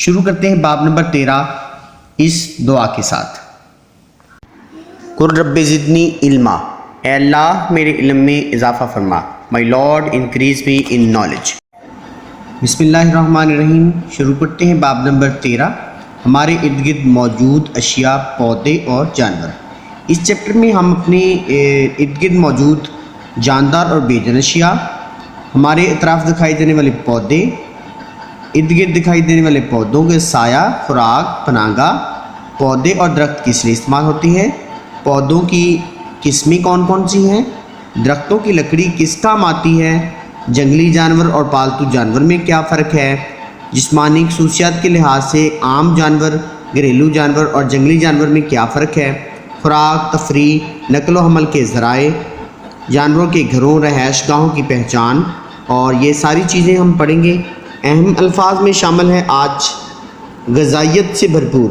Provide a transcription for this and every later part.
شروع کرتے ہیں باب نمبر 13 اس دعا کے ساتھ۔ قل رب زدنی علما، اے اللہ میرے علم میں اضافہ فرما۔ My Lord increase me in knowledge۔ بسم اللہ الرحمن الرحیم۔ شروع کرتے ہیں باب نمبر 13، ہمارے ارد گرد موجود اشیاء، پودے اور جانور۔ اس چیپٹر میں ہم اپنے ارد گرد موجود جاندار اور بے جان اشیاء، ہمارے اطراف دکھائی دینے والے پودے، ارد گرد دکھائی دینے والے پودوں کے سایہ، خوراک، پناہ گاہ، پودے اور درخت کس لیے استعمال ہوتی ہے، پودوں کی قسمیں کون کون سی ہیں، درختوں کی لکڑی کس کام آتی ہے، جنگلی جانور اور پالتو جانور میں کیا فرق ہے، جسمانی خصوصیات کے لحاظ سے عام جانور، گھریلو جانور اور جنگلی جانور میں کیا فرق ہے، خوراک، تفریح، نقل و حمل کے ذرائع، جانوروں کے گھروں، رہائش گاہوں کی پہچان، اور یہ ساری چیزیں ہم پڑھیں گے۔ اہم الفاظ میں شامل ہے آج غذائیت سے بھرپور،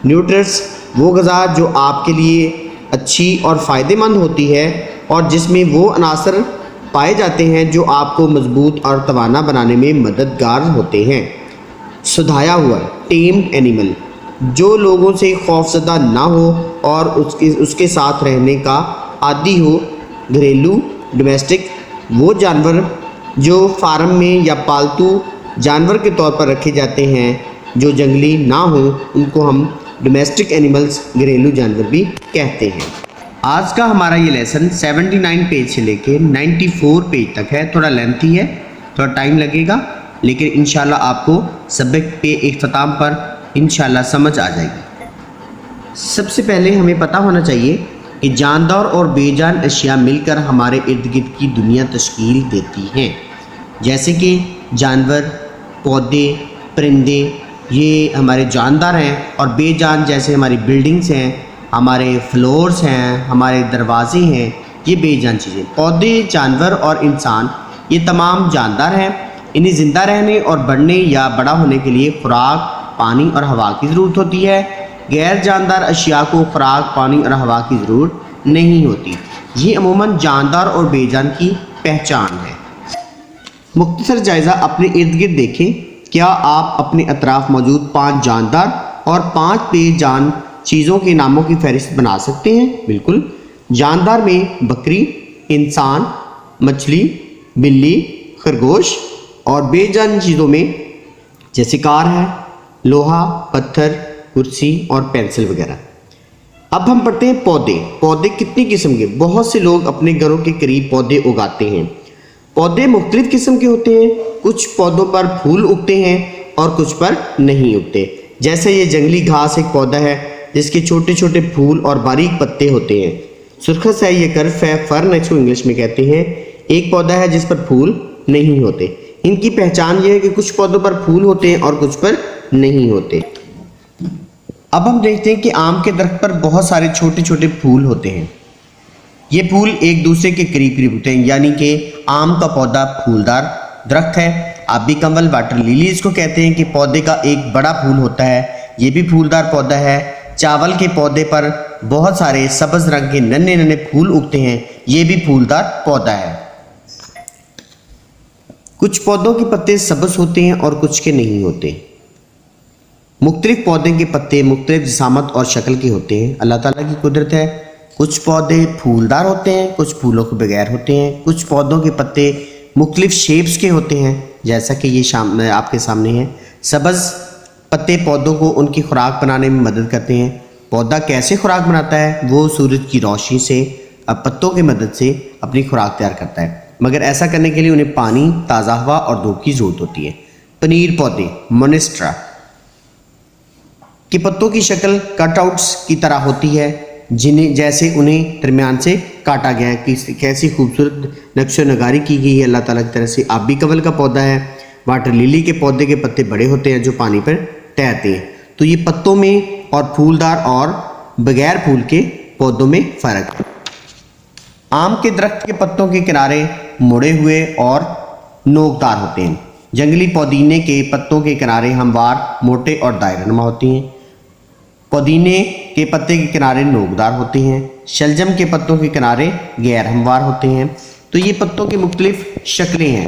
نیوٹرس، وہ غذا جو آپ کے لیے اچھی اور فائدہ مند ہوتی ہے اور جس میں وہ عناصر پائے جاتے ہیں جو آپ کو مضبوط اور توانا بنانے میں مددگار ہوتے ہیں۔ سدھایا ہوا، ٹیمڈ اینیمل، جو لوگوں سے خوفزدہ نہ ہو اور اس کے ساتھ رہنے کا عادی ہو۔ گھریلو، ڈومیسٹک، وہ جانور جو فارم میں یا پالتو جانور کے طور پر رکھے جاتے ہیں جو جنگلی نہ ہوں، ان کو ہم ڈومیسٹک اینیملز، گھریلو جانور بھی کہتے ہیں۔ آج کا ہمارا یہ لیسن 79 پیج سے لے کے 94 پیج تک ہے، تھوڑا لینتھی ہے، تھوڑا ٹائم لگے گا، لیکن انشاءاللہ آپ کو سبق پہ اختتام پر انشاءاللہ سمجھ آ جائے گی۔ سب سے پہلے ہمیں پتہ ہونا چاہیے کہ جاندار اور بے جان اشیاء مل کر ہمارے ارد گرد کی دنیا تشکیل دیتی ہیں، جیسے کہ جانور، پودے، پرندے، یہ ہمارے جاندار ہیں، اور بے جان جیسے ہماری بلڈنگز ہیں، ہمارے فلورز ہیں، ہمارے دروازے ہیں، یہ بے جان چیزیں۔ پودے، جانور اور انسان یہ تمام جاندار ہیں۔ انہیں زندہ رہنے اور بڑھنے یا بڑا ہونے کے لیے خوراک، پانی اور ہوا کی ضرورت ہوتی ہے۔ غیر جاندار اشیاء کو خوراک، پانی اور ہوا کی ضرورت نہیں ہوتی۔ یہ عموماً جاندار اور بے جان کی پہچان ہے۔ مختصر جائزہ اپنے ارد گرد دیکھیں۔ کیا آپ اپنے اطراف موجود 5 جاندار اور 5 بے جان چیزوں کے ناموں کی فہرست بنا سکتے ہیں؟ بالکل۔ جاندار میں بکری، انسان، مچھلی، بلی، خرگوش، اور بے جان چیزوں میں جیسے کار ہے، لوہا، پتھر، کرسی اور پینسل وغیرہ۔ اب ہم پڑھتے ہیں پودے۔ پودے کتنی قسم کے؟ بہت سے لوگ اپنے گھروں کے قریب پودے اگاتے ہیں۔ پودے مختلف قسم کے ہوتے ہیں، کچھ پودوں پر پھول اگتے ہیں اور کچھ پر نہیں اگتے۔ جیسے یہ جنگلی گھاس ایک پودا ہے جس کے چھوٹے چھوٹے پھول اور باریک پتے ہوتے ہیں۔ سرخس ہے، یہ کرف ہے، فرن اس کو انگلش میں کہتے ہیں، ایک پودا ہے جس پر پھول نہیں ہوتے۔ ان کی پہچان یہ ہے کہ کچھ پودوں پر پھول ہوتے ہیں اور کچھ پر نہیں ہوتے۔ اب ہم دیکھتے ہیں کہ آم کے درخت پر بہت سارے چھوٹے چھوٹے پھول ہوتے ہیں۔ یہ پھول ایک دوسرے کے قریب قریب ہوتے ہیں، یعنی کہ آم کا پودا پھولدار درخت ہے۔ آبی کنول، واٹر لیلی اس کو کہتے ہیں کہ پودے کا ایک بڑا پھول ہوتا ہے، یہ بھی پھولدار پودا ہے۔ چاول کے پودے پر بہت سارے سبز رنگ کے ننھے ننھے پھول اگتے ہیں، یہ بھی پھولدار پودا ہے۔ کچھ پودوں کے پتے سبز ہوتے ہیں اور کچھ کے نہیں ہوتے۔ مختلف پودے کے پتے مختلف جسامت اور شکل کے ہوتے ہیں، اللہ تعالیٰ کی قدرت ہے۔ کچھ پودے پھولدار ہوتے ہیں، کچھ پھولوں کے بغیر ہوتے ہیں۔ کچھ پودوں کے پتے مختلف شیپس کے ہوتے ہیں، جیسا کہ یہ آپ کے سامنے ہے۔ سبز پتے پودوں کو ان کی خوراک بنانے میں مدد کرتے ہیں۔ پودا کیسے خوراک بناتا ہے؟ وہ سورج کی روشنی سے پتوں کی مدد سے اپنی خوراک تیار کرتا ہے، مگر ایسا کرنے کے لیے انہیں پانی، تازہ ہوا اور دھوپ کی ضرورت ہوتی ہے۔ پنیر پودے، مونسٹرا کے پتوں کی شکل کٹ آؤٹس کی طرح ہوتی ہے، جیسے انہیں درمیان سے کاٹا گیا ہے۔ کیسی خوبصورت نقش و نگاری کی گئی ہے اللہ تعالیٰ کی طرف سے۔ آبی کنول کا پودا ہے۔ واٹر لیلی کے پودے کے پتے بڑے ہوتے ہیں جو پانی پر تیرتے ہیں۔ تو یہ پتوں میں اور پھولدار اور بغیر پھول کے پودوں میں فرق ہے۔ آم کے درخت کے پتوں کے کنارے مڑے ہوئے اور نوکدار ہوتے ہیں۔ جنگلی پودینے کے پتوں کے کنارے ہموار، موٹے اور دائرہ نما ہوتے ہیں۔ پودینے کے پتے کے کنارے نوکدار ہوتے ہیں۔ شلجم کے پتوں کے کنارے غیر ہموار ہوتے ہیں۔ تو یہ پتوں کی مختلف شکلیں ہیں۔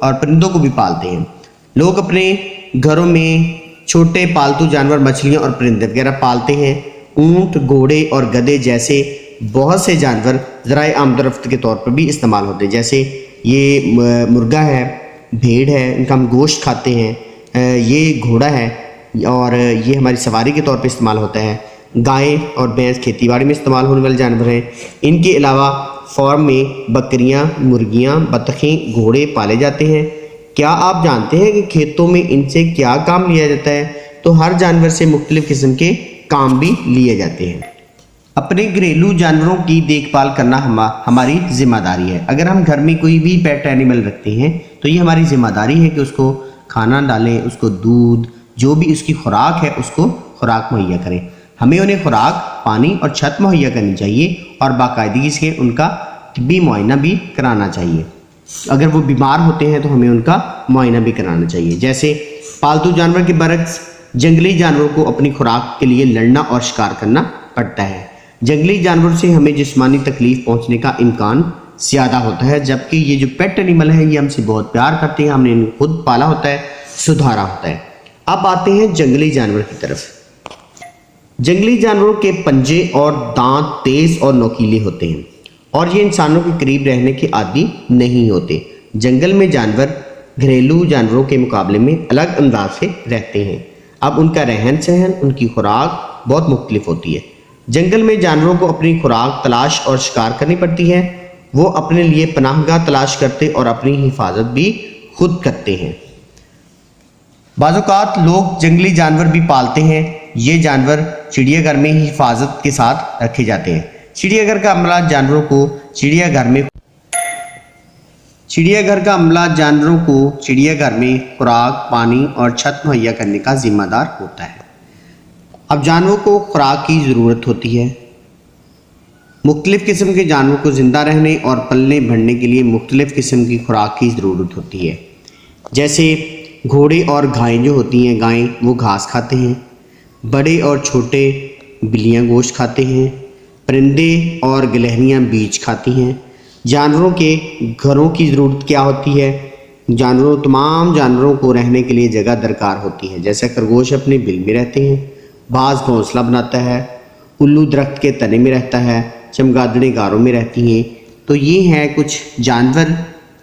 اور پرندوں کو بھی پالتے ہیں۔ لوگ اپنے گھروں میں چھوٹے پالتو جانور مچھلیاں اور پرندے وغیرہ پالتے ہیں۔ اونٹ، گھوڑے اور گدھے جیسے بہت سے جانور ذرائع آمد و رفت کے طور پر بھی استعمال ہوتے ہیں، جیسے یہ مرغا ہے، بھیڑ ہے، ان کا ہم گوشت کھاتے ہیں، یہ گھوڑا ہے اور یہ ہماری سواری کے طور پہ استعمال ہوتا ہے۔ گائے اور بھینس کھیتی باڑی میں استعمال ہونے والے جانور ہیں۔ ان کے علاوہ فارم میں بکریاں، مرغیاں، بطخیں، گھوڑے پالے جاتے ہیں۔ کیا آپ جانتے ہیں کہ کھیتوں میں ان سے کیا کام لیا جاتا ہے؟ تو ہر جانور سے مختلف قسم کے کام بھی لیے جاتے ہیں۔ اپنے گھریلو جانوروں کی دیکھ بھال کرنا ہماری ذمہ داری ہے۔ اگر ہم گھر میں کوئی بھی پیٹ اینیمل رکھتے ہیں تو یہ ہماری ذمہ داری ہے کہ اس کو کھانا ڈالیں، اس کو دودھ، جو بھی اس کی خوراک ہے اس کو خوراک مہیا کریں۔ ہمیں انہیں خوراک، پانی اور چھت مہیا کرنی چاہیے اور باقاعدگی سے ان کا طبی معائنہ بھی کرانا چاہیے۔ اگر وہ بیمار ہوتے ہیں تو ہمیں ان کا معائنہ بھی کرانا چاہیے۔ جیسے پالتو جانور کے برعکس جنگلی جانوروں کو اپنی خوراک کے لیے لڑنا اور شکار کرنا پڑتا ہے۔ جنگلی جانوروں سے ہمیں جسمانی تکلیف پہنچنے کا امکان زیادہ ہوتا ہے، جبکہ یہ جو پیٹ اینیمل ہیں یہ ہم سے بہت پیار کرتے ہیں، ہم نے انہیں خود پالا ہوتا ہے، سدھارا ہوتا ہے۔ اب آتے ہیں جنگلی جانور کی طرف۔ جنگلی جانوروں کے پنجے اور دانت تیز اور نوکیلے ہوتے ہیں اور یہ انسانوں کے قریب رہنے کے عادی نہیں ہوتے۔ جنگل میں جانور گھریلو جانوروں کے مقابلے میں الگ انداز سے رہتے ہیں۔ اب ان کا رہن سہن، ان کی خوراک بہت مختلف ہوتی ہے۔ جنگل میں جانوروں کو اپنی خوراک تلاش اور شکار کرنی پڑتی ہے۔ وہ اپنے لیے پناہ گاہ تلاش کرتے اور اپنی حفاظت بھی خود کرتے ہیں۔ بعض اوقات لوگ جنگلی جانور بھی پالتے ہیں۔ یہ جانور چڑیا گھر میں ہی حفاظت کے ساتھ رکھے جاتے ہیں۔ چڑیا گھر کا عملہ جانوروں کو چڑیا گھر میں خوراک، پانی اور چھت مہیا کرنے کا ذمہ دار ہوتا ہے۔ اب جانوروں کو خوراک کی ضرورت ہوتی ہے۔ مختلف قسم کے جانوروں کو زندہ رہنے اور پلنے بڑھنے کے لیے مختلف قسم کی خوراک کی ضرورت ہوتی ہے۔ جیسے گھوڑے اور گائیں جو ہوتی ہیں، گائیں وہ گھاس کھاتے ہیں، بڑے اور چھوٹے بلیاں گوشت کھاتے ہیں، پرندے اور گلہریاں بیج کھاتی ہیں۔ جانوروں کے گھروں کی ضرورت کیا ہوتی ہے؟ تمام جانوروں کو رہنے کے لیے جگہ درکار ہوتی ہے۔ جیسے خرگوش اپنے بل میں رہتے ہیں، باز گھونسلہ بناتا ہے، الو درخت کے تنے میں رہتا ہے، چمگادڑیں غاروں میں رہتی ہیں۔ تو یہ ہیں کچھ جانور،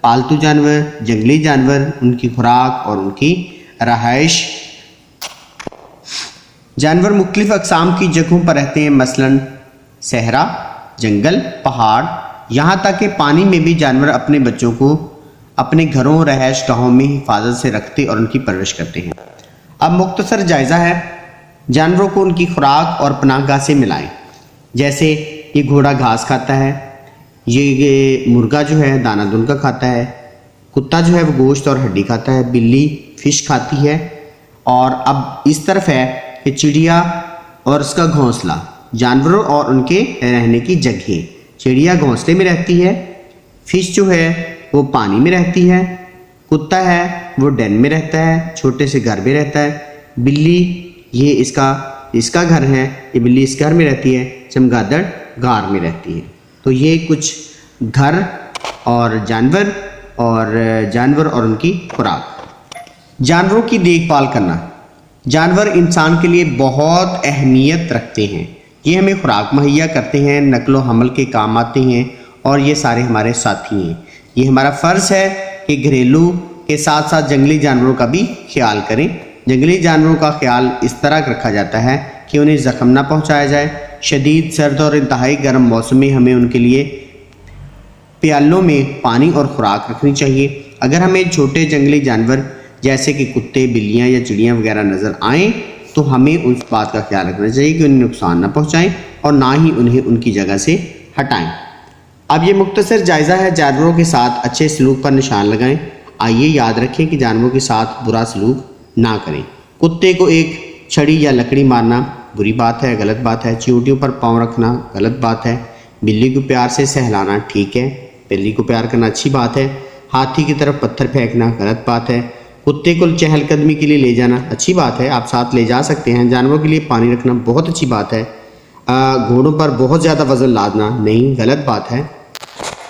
پالتو جانور، جنگلی جانور، ان کی خوراک اور ان کی رہائش۔ جانور مختلف اقسام کی جگہوں پر رہتے ہیں، مثلاً صحرا، جنگل، پہاڑ، یہاں تک کہ پانی میں بھی جانور اپنے بچوں کو اپنے گھروں، رہائش گاہوں میں حفاظت سے رکھتے اور ان کی پرورش کرتے ہیں۔ اب مختصر جائزہ ہے، جانوروں کو ان کی خوراک اور پناہ گاہ سے ملائیں۔ جیسے یہ گھوڑا گھاس کھاتا ہے، یہ مرغا جو ہے دانہ دن کا کھاتا ہے، کتا جو ہے وہ گوشت اور ہڈی کھاتا ہے، بلی فش کھاتی ہے۔ اور اب اس طرف ہے کہ چڑیا اور اس کا گھونسلہ، جانوروں اور ان کے رہنے کی جگہیں۔ چڑیا گھونسلے میں رہتی ہے، فش جو ہے وہ پانی میں رہتی ہے، کتا ہے وہ ڈین میں رہتا ہے، چھوٹے سے گھر میں رہتا ہے، بلی یہ اس کا گھر ہے، یہ بلی اس گھر میں رہتی ہے، چمگادڑ غار میں رہتی ہے۔ تو یہ کچھ گھر اور جانور اور ان کی خوراک۔ جانوروں کی دیکھ بھال کرنا۔ جانور انسان کے لیے بہت اہمیت رکھتے ہیں۔ یہ ہمیں خوراک مہیا کرتے ہیں، نقل و حمل کے کام آتے ہیں اور یہ سارے ہمارے ساتھی ہیں۔ یہ ہمارا فرض ہے کہ گھریلو کے ساتھ ساتھ جنگلی جانوروں کا بھی خیال کریں۔ جنگلی جانوروں کا خیال اس طرح رکھا جاتا ہے کہ انہیں زخم نہ پہنچایا جائے۔ شدید سرد اور انتہائی گرم موسم میں ہمیں ان کے لیے پیالوں میں پانی اور خوراک رکھنی چاہیے۔ اگر ہمیں چھوٹے جنگلی جانور جیسے کہ کتے، بلیاں یا چڑیاں وغیرہ نظر آئیں تو ہمیں اس بات کا خیال رکھنا چاہیے کہ انہیں نقصان نہ پہنچائیں اور نہ ہی انہیں ان کی جگہ سے ہٹائیں۔ اب یہ مختصر جائزہ ہے، جانوروں کے ساتھ اچھے سلوک پر نشان لگائیں۔ آئیے یاد رکھیں کہ جانوروں کے ساتھ برا سلوک نہ کریں۔ کتے کو ایک چھڑی یا لکڑی مارنا بری بات ہے، غلط بات ہے۔ چیونٹیوں پر پاؤں رکھنا غلط بات ہے۔ بلی کو پیار سے سہلانا ٹھیک ہے، بلی کو پیار کرنا اچھی بات ہے۔ ہاتھی کی طرف پتھر پھینکنا غلط بات ہے۔ کتے کو چہل قدمی کے لیے لے جانا اچھی بات ہے، آپ ساتھ لے جا سکتے ہیں۔ جانوروں کے لیے پانی رکھنا بہت اچھی بات ہے۔ گھوڑوں پر بہت زیادہ وزن لادنا نہیں، غلط بات ہے۔